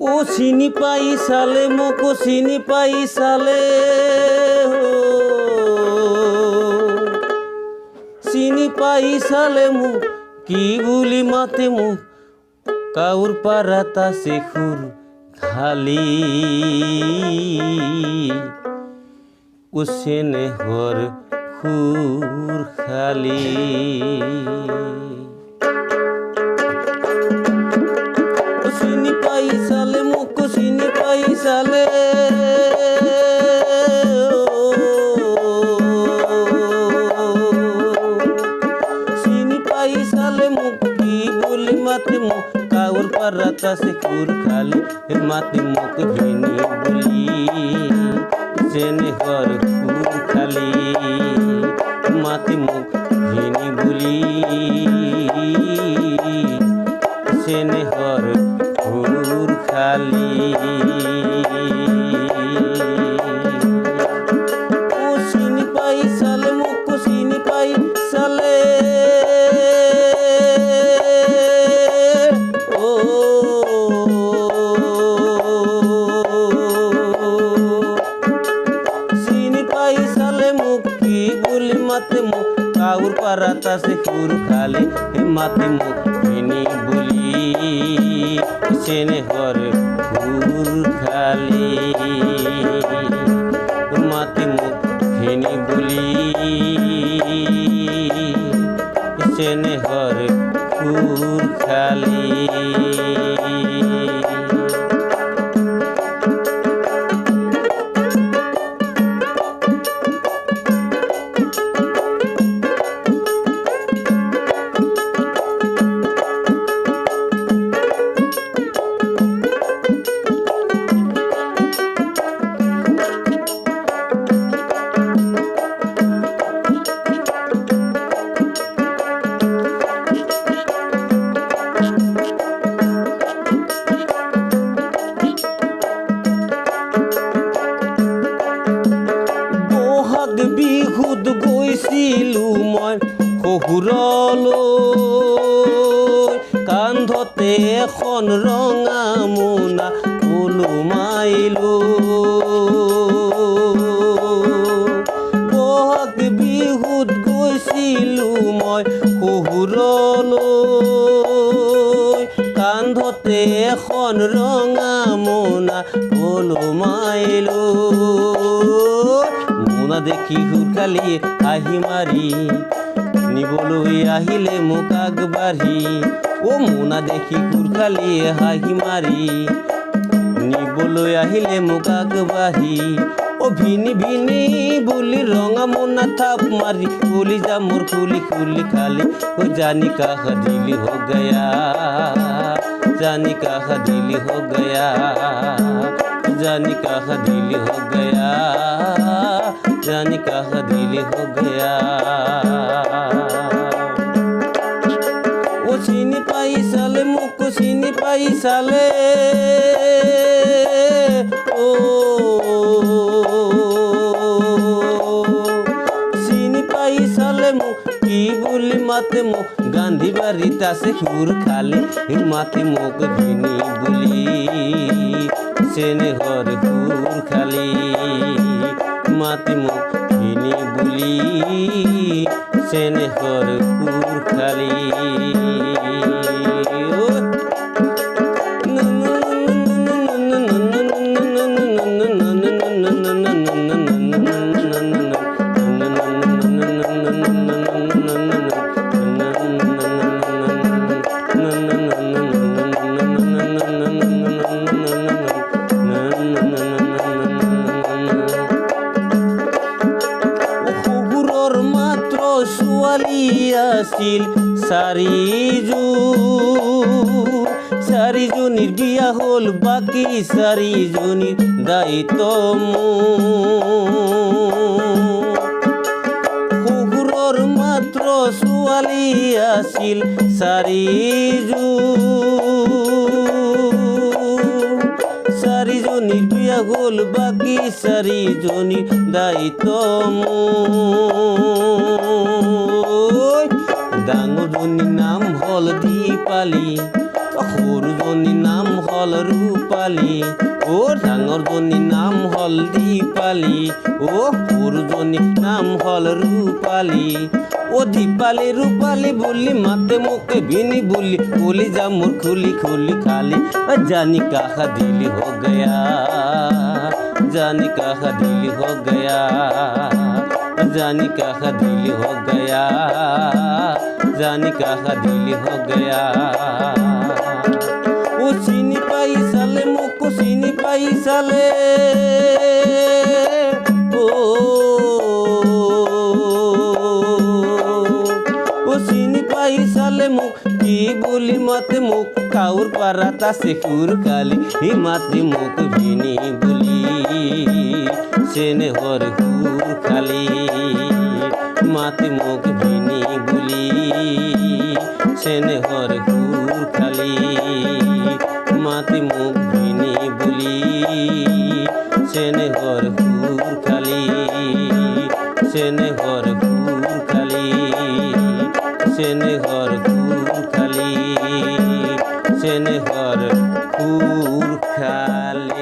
ও চিনি পাই চালে মোক চিনি পাই চালে চিনি পাই চালে মোক কি বুলি মাতে মোক কাউর পারাতা শেখুর খালি উসেনে হর খুর খালি চিনি পাই চালে মোক চিনি পাই চালে চিনি পাই চালে মোক কি বলি মাতে মোক কাউর পারাতা সে খুর খালি মাতে মোক ভিনি বলি চেনে হর খুর খালি মাতে মোক ভিনি বলি চেনে হর খুর খালি ও চিনি পাই চালে মোক চিনি পাই চালে माते मुख काउर पाराता से खूर खाले माते मुख भेनी बोली सेने हर खूर खाली माते मुख भेनी बोली सेने हर खूर खाली বিহুত গৈছিলো মই শহুৰলৈ কান্ধতে এখন ৰঙা মোনা ওলোমাইলো বহাগ বিহুত গৈছিলো মই শহুৰলৈ কান্ধতে এখন ৰঙা মোনা ওলোমাইলো মোনা দেখি হুরখালি আহি মারি নিবলৈ আহিলে মোক আগবাঢ়ি ও মোনা দেখি হুরখালি আহি মারি নিবলৈ আহিলে মোক আগবাঢ়ি ও ভিনি ভিনি বুলি ৰঙা মোনা থাপ মাৰি বুলি যা মোৰ খুলি খুলি খালি ও জানি কাহা দিলি हो गया जानी काहा दिली हो गया जानी काहा दिली हो गया जानी काहा दिली हो गया ओ चिनी पाई साले मुख चिनी पाई साले ओ चिनी पाई साले मुख की बोली माते मुख गांधी बारी तासे खूर खाले माते मुख भिनी बोली सेने हर खूर खाली माते मुख भिनी बोली सेने हर खूर खाली আছিল চাৰিজনীৰ বিয়া হ'ল বাকী চাৰিজনীৰ দায়িত্ব শহুৰৰ মাত্ৰ ছোৱালী আছিল চাৰিজনীৰ বিয়া হ'ল বাকী চাৰিজনীৰ দায়িত্ব ডাঙৰজনীৰ নাম হ'ল দীপালী সৰুজনীৰ নাম হল ৰূপালী, ও ডাঙৰ জনী নাম হল দীপালী, ও সৰু জনী নাম হল রূপালী। ও দীপালী রূপালী বুলি মাতে মোকে ভিনী বুলি, কলি যা মোর খুলি খুলি খালি, जानी कहा दिल हो गया, जानी कहा दिल हो गया, जानी कहा दिल हो गया, जानी कहा दिल हो गया। ओ सीनी पाई साले मुको सीनी पाई साले, ओ सीनी पाई साले मुक की बोली मते मुक काउर पाराता से कुर काली, ही माते मुक भिनी बोली सेने हर कुर खाली, माते मुक भिनी बोली सेने हर कुर खाली, माते मुक भिनी बोली सेने हर कुर खाली, सेने हर कुर खाली, सेने हर कुर खाली, सेने हर कुर खाली।